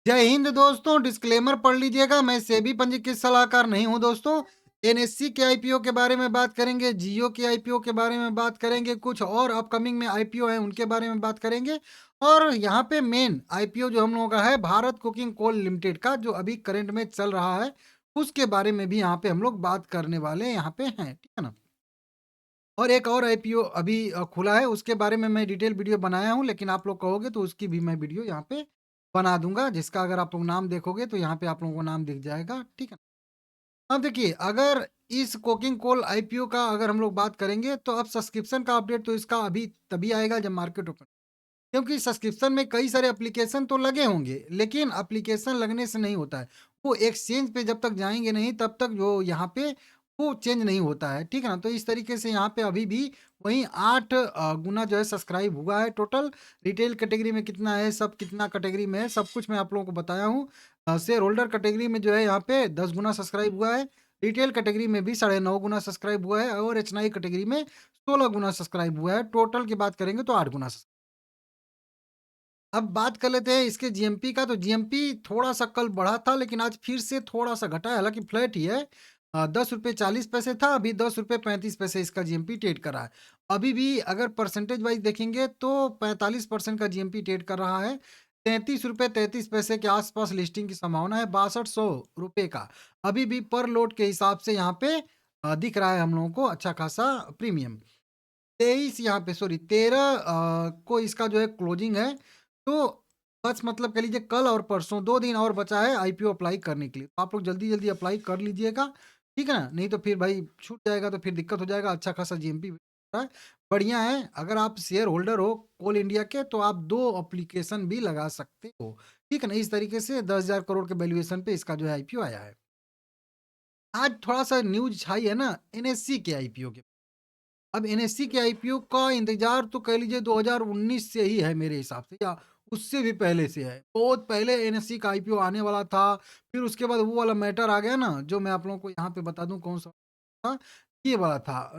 जय हिंद दोस्तों, डिस्क्लेमर पढ़ लीजिएगा। मैं सेबी पंजीकृत सलाहकार नहीं हूं दोस्तों। एनएससी के आईपीओ के बारे में बात करेंगे, जियो के आईपीओ के बारे में बात करेंगे, कुछ और अपकमिंग में आईपीओ हैं उनके बारे में बात करेंगे। और यहाँ पे मेन आईपीओ जो हम लोगों का है भारत कोकिंग कोल लिमिटेड का, जो अभी करंट में चल रहा है, उसके बारे में भी यहाँ पे हम लोग बात करने वाले यहाँ पे हैं, ठीक है ना। और एक और आईपीओ अभी खुला है, उसके बारे में मैं डिटेल वीडियो बनाया हूँ, लेकिन आप लोग कहोगे तो उसकी भी मैं वीडियो यहाँ पे बना दूंगा, जिसका अगर आप लोग नाम देखोगे तो यहाँ पे आप लोगों को नाम दिख जाएगा, ठीक है। अब देखिए, अगर इस कोकिंग कोल आईपीओ का अगर हम लोग बात करेंगे, तो अब सब्सक्रिप्शन का अपडेट तो इसका अभी तभी आएगा जब मार्केट ओपन, क्योंकि सब्सक्रिप्शन में कई सारे एप्लीकेशन तो लगे होंगे, लेकिन एप्लीकेशन लगने से नहीं होता है। वो एक्सचेंज पे जब तक जाएंगे नहीं, तब तक जो यहाँ पे वो चेंज नहीं होता है, ठीक है ना। तो इस तरीके से यहाँ पे अभी भी वहीं 8 गुना जो है सब्सक्राइब हुआ है टोटल। रिटेल कैटेगरी में कितना है, सब कितना कैटेगरी में है, सब कुछ मैं आप लोगों को बताया हूँ। शेयर होल्डर कैटेगरी में जो है यहाँ पे 10 गुना सब्सक्राइब हुआ है। रिटेल कैटेगरी में भी 9.5 गुना सब्सक्राइब हुआ है, और एच कैटेगरी में 16 गुना सब्सक्राइब हुआ है। टोटल की बात करेंगे तो 8 गुना। अब बात कर लेते हैं इसके जीएमपी का। तो जीएमपी थोड़ा-सा कल बढ़ा था, लेकिन आज फिर से थोड़ा-सा घटा है, हालाँकि फ्लैट ही है। ₹10.40 था, अभी ₹10.35 इसका जीएमपी ट्रेड कर रहा है। अभी भी अगर परसेंटेज वाइज़ देखेंगे तो 45% का जीएमपी ट्रेड कर रहा है। ₹33.33 के आस-पास लिस्टिंग की संभावना है, ₹6200 का। अभी भी पर लोट के हिसाब से यहाँ पे दिख रहा है हम लोगों को अच्छा खासा प्रीमियम। 23 यहाँ पे सॉरी 13 को इसका जो है क्लोजिंग है। तो बस मतलब कह लीजिए कल और परसों 2 दिन और बचा है आईपीओ अप्लाई करने के लिए। तो आप लोग जल्दी-जल्दी अप्लाई कर लीजिएगा, ठीक है ना? नहीं तो फिर भाई छूट जाएगा तो फिर दिक्कत हो जाएगा। अच्छा खासा जीएमपी है, बढ़िया है। अगर आप शेयर होल्डर हो कोल इंडिया के, तो आप 2 एप्लीकेशन भी लगा सकते हो, ठीक है ना? इस तरीके से 10,000 करोड़ के वैल्यूएशन पे इसका जो है आईपीओ आया है। आज थोड़ा-सा न्यूज़ छाई है ना एनएससी के आईपीओ के। अब एनएससी के आईपीओ का इंतज़ार तो कह लीजिए 2019 से ही है मेरे हिसाब से, या उससे भी पहले से है। बहुत पहले एनएससी का आईपीओ आने वाला था, फिर उसके बाद वो वाला मैटर आ गया ना, जो मैं आप लोगों को यहाँ पे बता दूँ कौन-सा था। ये वाला था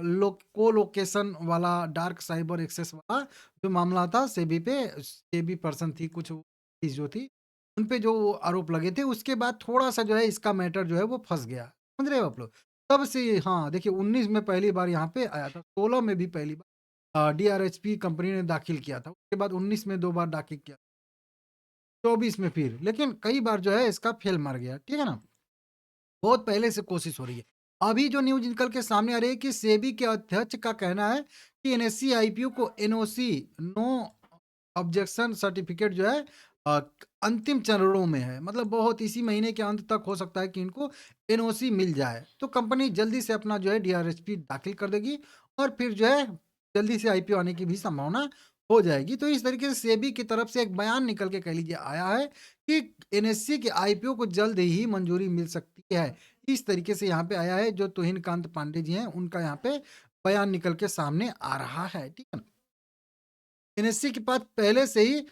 कोलोकेशन वाला, डार्क साइबर एक्सेस वाला जो मामला था सेबी पे। सेबी पर्सन थी कुछ चीज़ जो थी, उन पे जो आरोप लगे थे, उसके बाद थोड़ा-सा जो है इसका मैटर जो है वो फँस गया। समझ रहे हो आप लोग? तब से हाँ, देखिए 19 में पहली बार यहाँ पे आया था, 16 में भी पहली बार डीआरएचपी कंपनी ने दाखिल किया था। उसके बाद 19 में 2 बार दाखिल किया, 24 में फिर, लेकिन कई बार जो है इसका फेल मार गया, ठीक है ना? बहुत पहले से कोशिश हो रही है। अभी जो न्यूज़ निकल के सामने आ रही है कि सेबी के अध्यक्ष का कहना है कि एनएससी आईपीओ को एनओसी, नो ऑब्जेक्शन सर्टिफिकेट जो है अ, अंतिम चरणों में है। मतलब बहुत इसी महीने के अंत तक हो सकता है कि इनको एनओसी मिल जाए। तो कंपनी जल्दी से अपना जो है डीआरएसपी दाखिल कर देगी, और फिर जो है जल्दी से आईपीओ आने की भी संभावना हो जाएगी। तो इस तरीके से सेबी की तरफ से एक बयान निकल के कह लीजिए आया है कि एनएससी के आईपीओ को जल्द ही मंजूरी मिल सकती है। इस तरीके से यहाँ पे आया है, जो तुहिन कांत पांडे जी हैं, उनका यहाँ पे बयान निकल के सामने आ रहा है, ठीक है ना? एनएससी के पास पहले से ही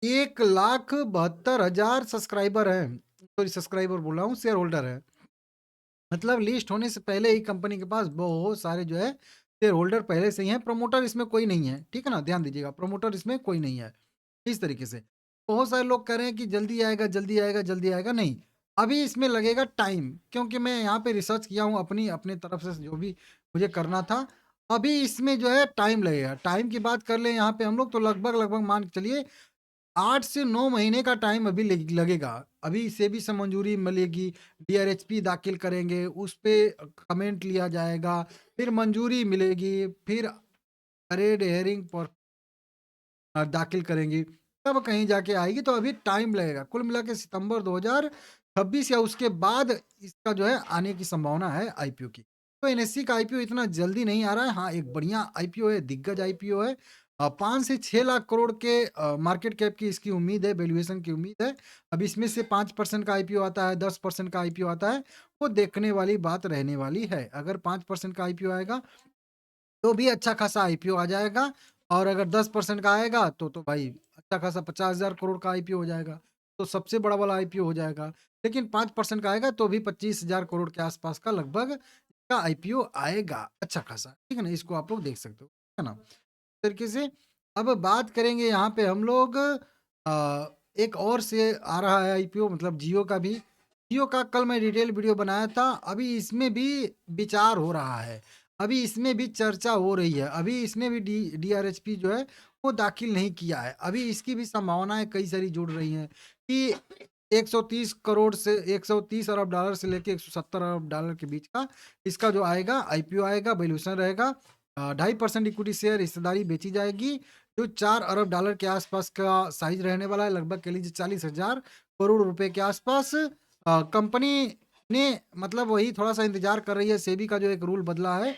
1,72,000 सब्सक्राइबर हैं। सॉरी, सब्सक्राइबर बोल रहा हूँ, शेयर होल्डर हैं। मतलब लिस्ट होने से पहले ही कंपनी के पास बहुत सारे जो है शेयर होल्डर पहले से ही हैं। प्रमोटर इसमें कोई नहीं है, ठीक है ना? ध्यान दीजिएगा, प्रमोटर इसमें कोई नहीं है। इस तरीके से बहुत सारे लोग कह रहे हैं कि जल्दी आएगा, जल्दी आएगा, जल्दी आएगा, नहीं। अभी इसमें लगेगा टाइम, क्योंकि मैं यहाँ पे रिसर्च किया हूँ अपनी अपने तरफ से जो भी मुझे करना था। अभी इसमें जो है टाइम लगेगा। टाइम की बात कर लें यहाँ पे हम लोग, तो लगभग लगभग मान के चलिए 8 से 9 महीने का टाइम अभी लगेगा। अभी सेबी से मंजूरी मिलेगी, डीआरएचपी दाखिल करेंगे, उस पे कमेंट लिया जाएगा, फिर मंजूरी मिलेगी, फिर रेड हेयरिंग पर दाखिल करेंगी, तब कहीं जाके आएगी। तो अभी टाइम लगेगा। कुल मिला के सितंबर 2026 या उसके बाद इसका जो है आने की संभावना है आईपीओ की। तो एनएससी का आईपीओ इतना जल्दी नहीं आ रहा है। हाँ, एक बढ़िया आईपीओ है, दिग्गज आईपीओ है। 5 से 6 लाख करोड़ के मार्केट कैप की इसकी उम्मीद है, वैल्यूएशन की उम्मीद है। अब इसमें से 5% का आईपीओ आता है, 10% का आईपीओ आता है, वो देखने वाली बात रहने वाली है। अगर 5% का आईपीओ आएगा तो भी अच्छा खासा आईपीओ आ जाएगा, और अगर 10% का आएगा तो भाई अच्छा खासा 50,000 करोड़ का आईपीओ हो जाएगा। तो सबसे बड़ा वाला आईपीओ हो जाएगा। लेकिन 5% का आएगा तो भी 25,000 करोड़ के आसपास का लगभग इसका आईपीओ आएगा अच्छा खासा। ठीक है ना? इसको आप लोग देख सकते हो। है ना? इस तरीके से अब बात करेंगे यहाँ पे हम लोग एक और से आ रहा है आईपीओ, मतलब जियो का भी। जियो का कल मैं डिटेल वीडियो बनाया था, अभी इसमें भी विचार हो रहा है, अभी इसमें भी चर्चा हो रही है, अभी इसने भी डीआरएचपी जो है वो दाखिल नहीं किया है। अभी इसकी भी संभावनाएं कई सारी जुड़ रही हैं कि 130 करोड़ से 130 अरब डॉलर से लेके 170 अरब डॉलर के बीच का इसका जो आएगा आईपीओ आएगा, वैल्यूएशन रहेगा। 2.5% इक्विटी शेयर हिस्सेदारी बेची जाएगी, जो 4 अरब डॉलर के आसपास का साइज रहने वाला है, लगभग कह लीजिए 40,000 करोड़ रुपए के आसपास। कंपनी ने मतलब वही थोड़ा सा इंतजार कर रही है, सेबी का जो एक रूल बदला है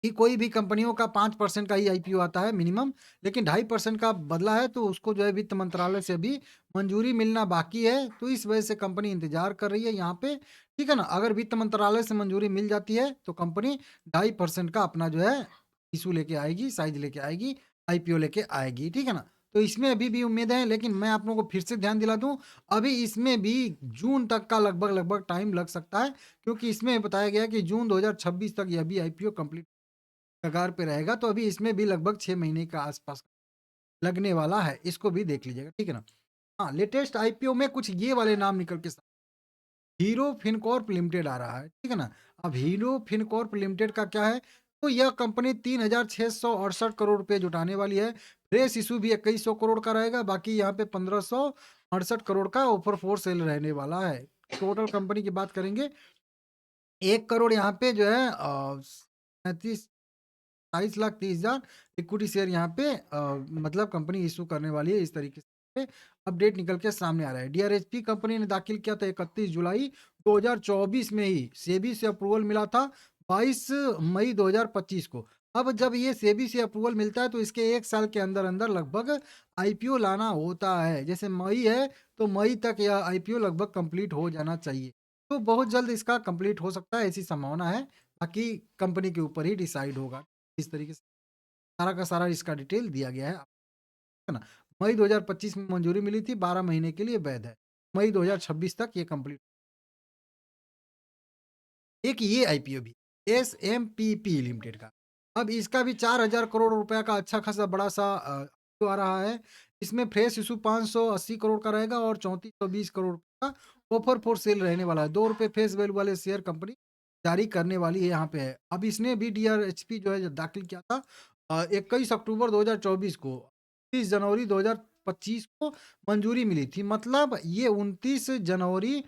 कि कोई भी कंपनियों का 5% का ही आईपीओ आता है मिनिमम, लेकिन 2.5% का बदला है, तो उसको जो है वित्त मंत्रालय से भी मंजूरी मिलना बाकी है, तो इस वजह से कंपनी इंतजार कर रही है यहाँ पे। ठीक है ना, अगर वित्त मंत्रालय से मंजूरी मिल जाती है तो कंपनी 2.5% का अपना जो है इशू लेके आएगी, साइज लेके आएगी, आईपीओ लेके आएगी। ठीक है ना, तो इसमें अभी भी उम्मीद है, लेकिन मैं आप लोगों को फिर से ध्यान दिला दूं, अभी इसमें भी जून तक का लगभग लगभग टाइम लग सकता है, क्योंकि इसमें बताया गया है कि जून 2026 तक यह भी आईपीओ कंप्लीट कगार पे रहेगा, तो अभी इसमें भी लगभग 6 महीने का आसपास लगने वाला है, इसको भी देख लीजिएगा, ठीक है ना? हाँ, लेटेस्ट आईपीओ में कुछ ये वाले नाम निकल के हीरो फिनकॉर्प लिमिटेड आ रहा है, ठीक है ना? अब हीरो फिनकॉर्प लिमिटेड का क्या है? तो यह कंपनी 3,668 करोड़ रुपए जुटाने वाली है। फ्रेश इशू भी 2,100 करोड़ का रहेगा, बाकी यहाँ पे 1,568 करोड़ का ऑफर फोर सेल रहने वाला है। टोटल कंपनी की बात करेंगे, 1 करोड़ यहाँ पे जो है 37 22,30,000 इक्विटी शेयर यहाँ पे मतलब कंपनी इशू करने वाली है, इस तरीके से अपडेट निकल के सामने आ रहा है। डीआरएचपी कंपनी ने दाखिल किया था 31 जुलाई 2024 में ही, सेबी से अप्रूवल मिला था 22 मई 2025 को। अब जब ये सेबी से अप्रूवल मिलता है तो इसके 1 साल के अंदर अंदर लगभग आईपीओ लाना होता है। जैसे मई है तो मई तक यह आईपीओ लगभग कंप्लीट हो जाना चाहिए, तो बहुत जल्द इसका कंप्लीट हो सकता है, ऐसी संभावना है। बाकी कंपनी के ऊपर ही डिसाइड होगा, इस तरीके से सारा का सारा इसका डिटेल दिया गया है ना? मई 2025 में मंजूरी मिली थी, 12 महीने के लिए वैध है। मई 2026 तक ये कंप्लीट। एक ये आईपीओ भी एसएमपीपी लिमिटेड का, अब इसका भी 4,000 करोड़ रुपए का अच्छा खासा बड़ा सा IPO आ रहा है। इसमें फ्रेश इशू 580 करोड़ का रहेगा और 3420 करोड़ का ऑफर फॉर सेल रहने वाला है। ₹2 फेस वैल्यू वाले शेयर कंपनी जारी करने वाली है, यहाँ पे है। अब इसने भी डीआरएचपी जो है दाखिल किया था 21 अक्टूबर 2024 को, 30 जनवरी 2025 को मंजूरी मिली थी, मतलब ये 29 जनवरी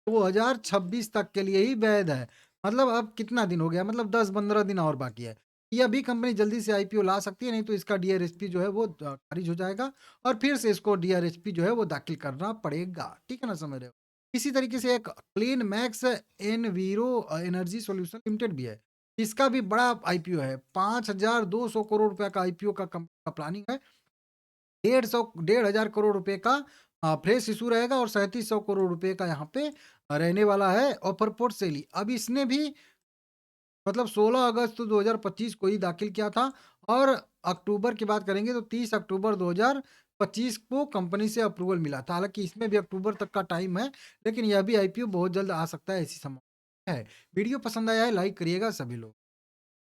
2026 तक के लिए ही वैध है। मतलब अब कितना दिन हो गया, मतलब 10-15 दिन और बाकी है। ये अभी कंपनी जल्दी से आईपीओ ला सकती है, नहीं तो इसका डीआरएचपी जो है वो खारिज हो जाएगा और फिर से इसको डीआरएचपी जो है वो दाखिल करना पड़ेगा। ठीक है ना, समझ रहे हो? इसी तरीके से एक Clean Max Enviro Energy Solution Limited भी है। इसका भी बड़ा आईपीओ है, 5,200 करोड़ रुपए का आईपीओ का कंपनी का प्लानिंग है। 1,500 करोड़ रुपए का फ्रेश इशू रहेगा और 3,700 करोड़ रुपए का यहाँ पे रहने वाला है ऑफर पोर्ट सेली। अब इसने भी मतलब 16 अगस्त 2025 को ही दाखिल किया था और अक्टूबर की बात करेंगे तो 30 अक्टूबर 2025 को कंपनी से अप्रूवल मिला था। हालांकि इसमें भी अक्टूबर तक का टाइम है, लेकिन यह भी आईपीओ बहुत जल्द आ सकता है, ऐसी संभावना है। वीडियो पसंद आया है लाइक करिएगा सभी लोग।